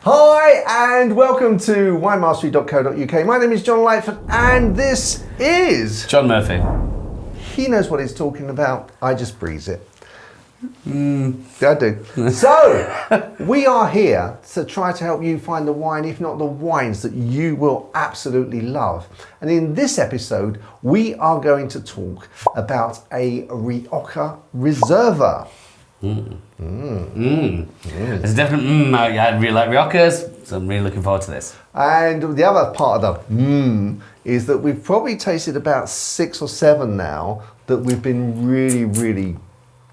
Hi and welcome to winemastery.co.uk. My name is John Lightfoot and this is... John Murphy. He knows what he's talking about. I just breeze it. Yeah, I do. So, we are here to try to help you find the wine, if not the wines, that you will absolutely love. And in this episode, we are going to talk about a Rioja Reserva. It's definitely I really like Riojas, so I'm really looking forward to this. And the other part of the is that we've probably tasted about 6 or 7 now that we've been really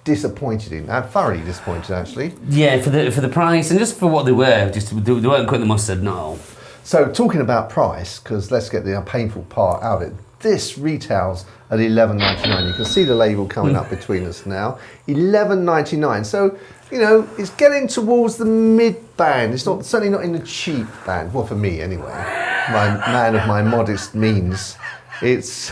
disappointed in. Thoroughly disappointed, actually. Yeah, for the price and just for what they were, just they weren't cutting the mustard, no. So talking about price, because let's get the painful part out of it. This retails at $11.99. You can see the label coming up between us now. $11.99. So, you know, it's getting towards the mid-band. It's not certainly not in the cheap band. Well, for me anyway. My man of my modest means. It's...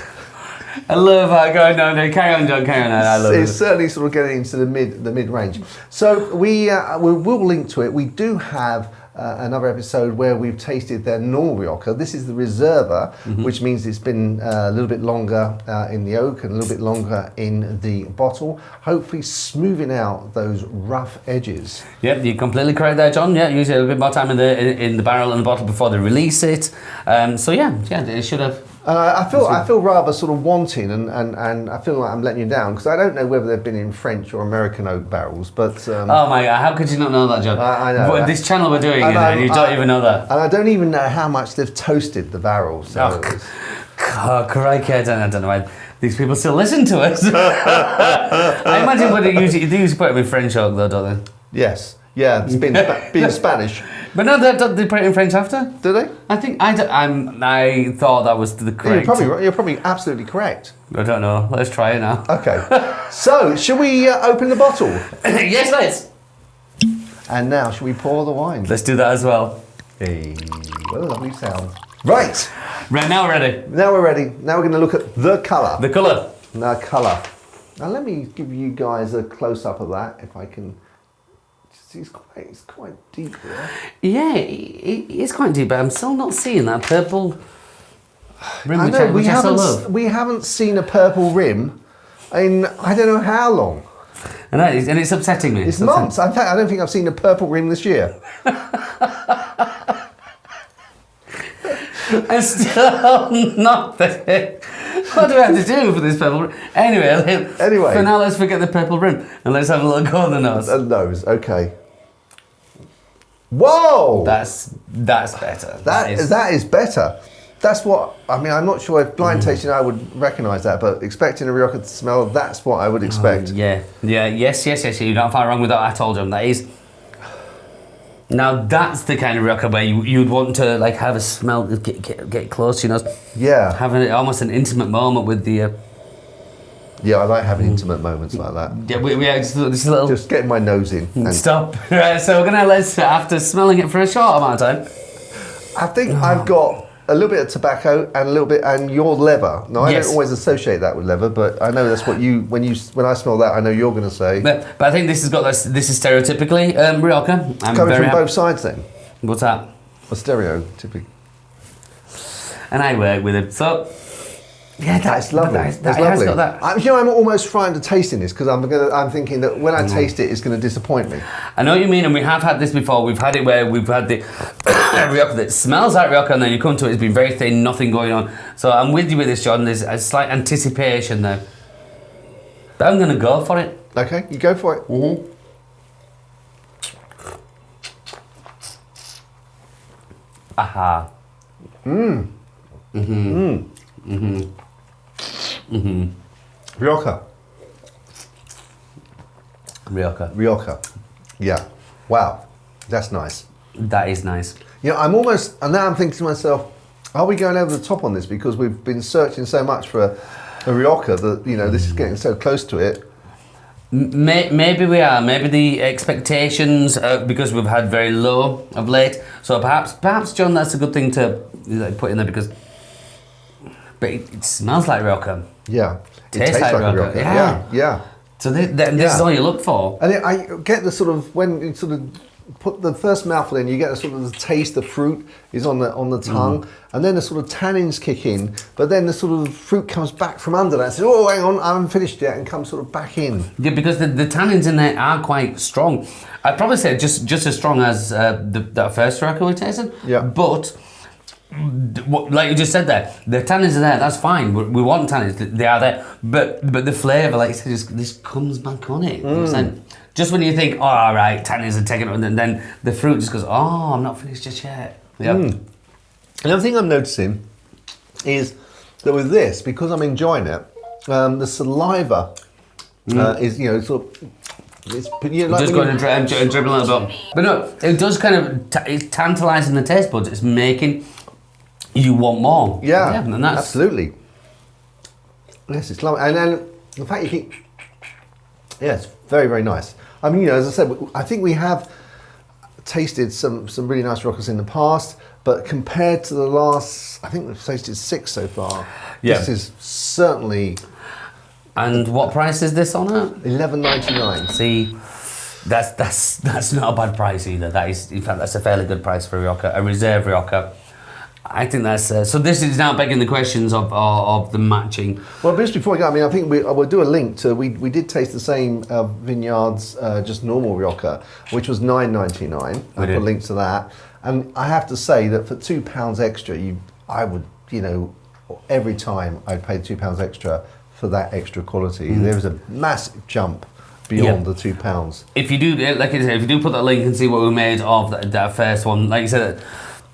I love how no, carry on, John, carry on. I love it. It's certainly sort of getting into the mid range. So we will link to it. We do have another episode where we've tasted their normal Rioja. This is the Reserva, which means it's been a little bit longer in the oak and a little bit longer in the bottle, hopefully smoothing out those rough edges. Yep, you're completely correct there, John. Yeah, usually a little bit more time in the barrel and the bottle before they release it. So yeah, it should have. I feel rather sort of wanting, and I feel like I'm letting you down because I don't know whether they've been in French or American oak barrels. But oh my God, how could you not know that, John? I know this channel we're doing, and you don't even know that. And I don't even know how much they've toasted the barrels. So God, crikey, I don't know why these people still listen to us. I imagine what they usually put them in French oak, though, don't they? Yes. Yeah, it's been Spanish. But no, they put it in French after. Do they? I think I thought that was the correct. You're probably absolutely correct. I don't know. Let's try it now. Okay. So, shall we open the bottle? Yes, let's. And now, shall we pour the wine? Let's do that as well. Hey, what a lovely sound. Right. Right, now we're ready. Now we're ready. Now we're going to look at the colour. The colour. The colour. Now let me give you guys a close-up of that, if I can. It's quite deep here. Yeah, it's quite deep, but I'm still not seeing that purple rim, I know, which I still love. We haven't seen a purple rim in I don't know how long. And it's upsetting me. It's months. In fact, I don't think I've seen a purple rim this year. And still nothing. What do we have to do for this purple rim? Anyway, for now, let's forget the purple rim and let's have a little go on the nose. The nose, okay. Whoa! That's better. That is better. That's what, I mean, I'm not sure if blind tasting I would recognise that, but expecting a Rioja to smell, that's what I would expect. Yes, you're not far wrong with that at all, John. That is. Now that's the kind of Rioja where you'd want to like have a smell, get close, you know. Yeah. Having almost an intimate moment with the... Yeah, I like having intimate moments like that. Yeah, we just a little... Just getting my nose in. And stop. Right, so we're going to after smelling it for a short amount of time. I think I've got a little bit of tobacco and a little bit, and your leather. Now, I don't always associate that with leather, but I know that's what when I smell that, I know you're going to say. But I think this is stereotypically Rioja. Coming from both sides then? What's that? A stereotypic. And I work with it, so... Yeah, that's lovely. That's lovely. I'm almost frightened of tasting this because I'm thinking that when I taste it, it's going to disappoint me. I know what you mean, and we have had this before. We've had it where we've had the Rioja that smells like Rioja, and then you come to it, it's been very thin, nothing going on. So I'm with you with this, John. There's a slight anticipation there, but I'm going to go for it. Okay, you go for it. Mm-hmm. Aha. Mmm. Mm-hmm. Mm-hmm. Mm-hmm. Rioja. Yeah. Wow. That's nice. That is nice. You know, and now I'm thinking to myself, are we going over the top on this because we've been searching so much for a Rioja that, you know, this is getting so close to it. Maybe we are. Maybe the expectations, because we've had very low of late. So perhaps, John, that's a good thing to put in there because. But it smells like Rioja. Yeah. Tastes like Rioja. Yeah. So this is all you look for. And I get the sort of when it sort of put the first mouthful in, you get a sort of the taste, the fruit is on the tongue, and then the sort of tannins kick in, but then the sort of fruit comes back from under that and says, oh, hang on, I haven't finished yet, and comes sort of back in. Yeah, because the tannins in there are quite strong. I'd probably say just as strong as that first Rioja we tasted. Yeah. But like you just said there, the tannins are there. That's fine. We want tannins. They are there. But the flavour, like you said, just comes back on it. Just when you think, oh, all right, tannins are taking it, and then the fruit just goes, oh, I'm not finished just yet. Yeah. Another thing I'm noticing is that with this, because I'm enjoying it, the saliva is, sort of. It's like just going and dribble a little bit. But no, it does kind of, it's tantalising the taste buds. It's making you want more. Yeah, and that's absolutely. Yes, it's lovely. And then the fact you keep, it's very, very nice. I mean, as I said, I think we have tasted some really nice Riojas in the past, but compared to the last, I think we've tasted 6 so far. Yeah. This is certainly. And what price is this on at? $11.99. See, that's not a bad price either. That is, in fact, that's a fairly good price for a Rioja, a Reserve Rioja. I think that's so. This is now begging the questions of the matching. Well, just before we go, I mean, I think we'll do a link to. We did taste the same vineyards, just normal Rioja, which was $9.99. I'll put a link to that. And I have to say that for £2 extra, I would, every time I'd pay £2 extra for that extra quality. There was a massive jump beyond the £2. If you do, like I said, if you do put that link and see what we made of that first one, like you said.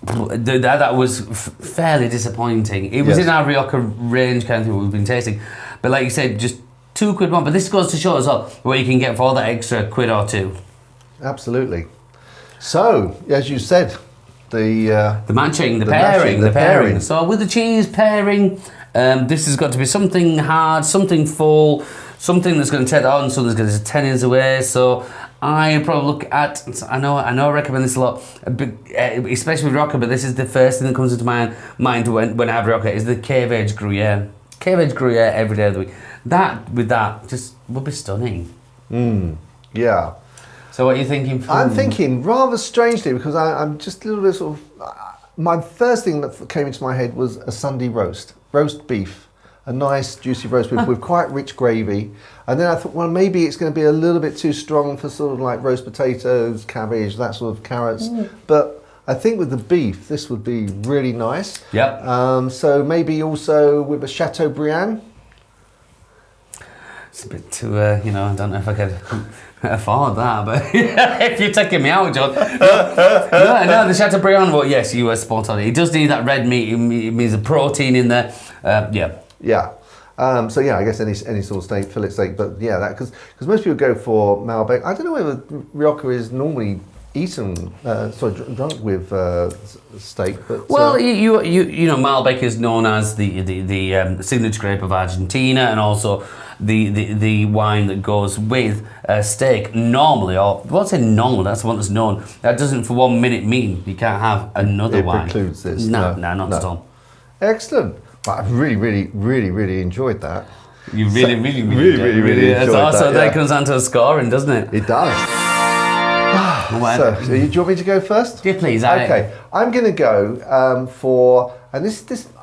That was fairly disappointing. It was in our Rioja range kind of thing we've been tasting, but like you said, just £2 more. But this goes to show as well where you can get for that extra £1 or £2. Absolutely. So, as you said, the matching, the pairing. So with the cheese pairing, this has got to be something hard, something full, something that's going to take that on. So there's going to be tannins away. So I probably look at, I know I recommend this a lot, especially with Rioja, but this is the first thing that comes into my mind when I have Rioja, is the cave-aged Gruyere. Cave-aged Gruyere every day of the week. That just would be stunning. Yeah. So what are you thinking? I'm thinking rather strangely, because I'm just a little bit sort of, my first thing that came into my head was a Sunday roast beef. A nice juicy roast beef with quite rich gravy, and then I thought, well, maybe it's going to be a little bit too strong for sort of like roast potatoes, cabbage, that sort of carrots. But I think with the beef, this would be really nice. Yep. So maybe also with a Chateaubriand. It's a bit too, I don't know if I could afford that, but if you're taking me out, John. No, the Chateaubriand. Well, yes, you were spot on. It does need that red meat. It means the protein in there. Yeah. So yeah, I guess any sort of steak, fillet steak, but yeah, that because most people go for Malbec. I don't know whether Rioja is normally eaten, drunk with steak. But well, you know, Malbec is known as the signature grape of Argentina, and also the wine that goes with steak normally, or what's it normally? That's the one that's known. That doesn't for 1 minute mean you can't have another wine. It precludes this. No, not at all. Excellent. But I've really enjoyed that. You really enjoyed that. So that comes down to a scoring, doesn't it? It does. So, do you want me to go first? Yeah, please. Okay, I'm going to go for, and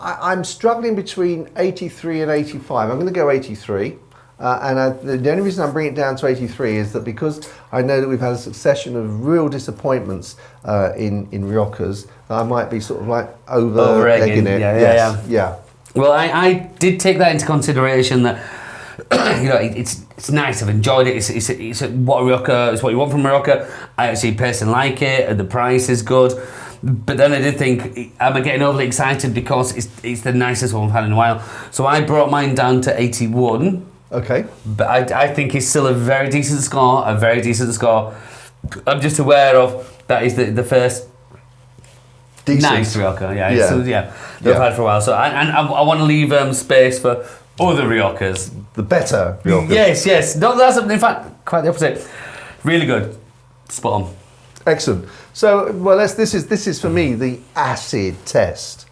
I'm struggling between 83 and 85. I'm going to go 83. The only reason I'm bringing it down to 83 is that because I know that we've had a succession of real disappointments in Riojas, I might be sort of like over-egging it. Yeah. Well, I did take that into consideration that it's nice. I've enjoyed it. It's what Rioja. It's what you want from Rioja. I actually personally like it, and the price is good. But then I did think, am I getting overly excited because it's the nicest one I've had in a while? So I brought mine down to 81. Okay. But I think it's still a very decent score. I'm just aware of that is the first. Decent. Nice Rioja, that I've had for a while. So I want to leave space for other Riojas. The better Riojas. Yes. No, that's in fact quite the opposite. Really good, spot on. Excellent. So, well, this is for me the acid test.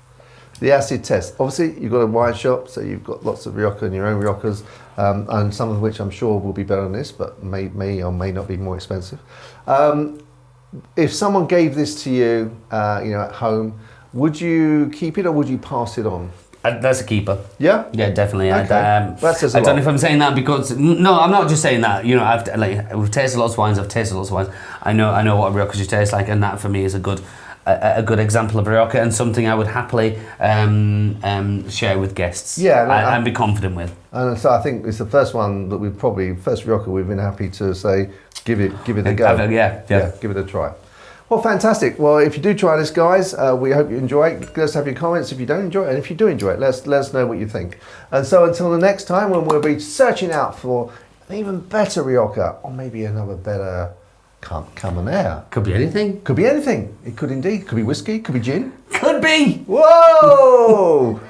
The acid test. Obviously, you've got a wine shop, so you've got lots of Rioja and your own Riojas, and some of which I'm sure will be better than this, but may or may not be more expensive. if someone gave this to you, at home, would you keep it or would you pass it on? That's a keeper. Yeah? Yeah, definitely. Okay. That says a I don't lot. know if I'm saying that because no, I'm not just saying that. We've tasted lots of wines. I've tasted lots of wines. I know what a Rioja should taste like, and that for me is a good example of Rioja and something I would happily share with guests. Yeah, and be confident with. And so I think it's the first one that first Rioja we've been happy to say, give it a go. Yeah, give it a try. Well, fantastic. Well, if you do try this, guys, we hope you enjoy it. Let us have your comments if you don't enjoy it, and if you do enjoy it, let us know what you think. And so until the next time, when we'll be searching out for an even better Rioja, or maybe another better Cabernet. Could be anything. Could be anything. It could indeed. Could be whiskey. Could be gin. Could be. Whoa!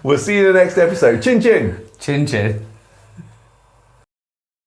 We'll see you in the next episode. Chin chin. Chin chin.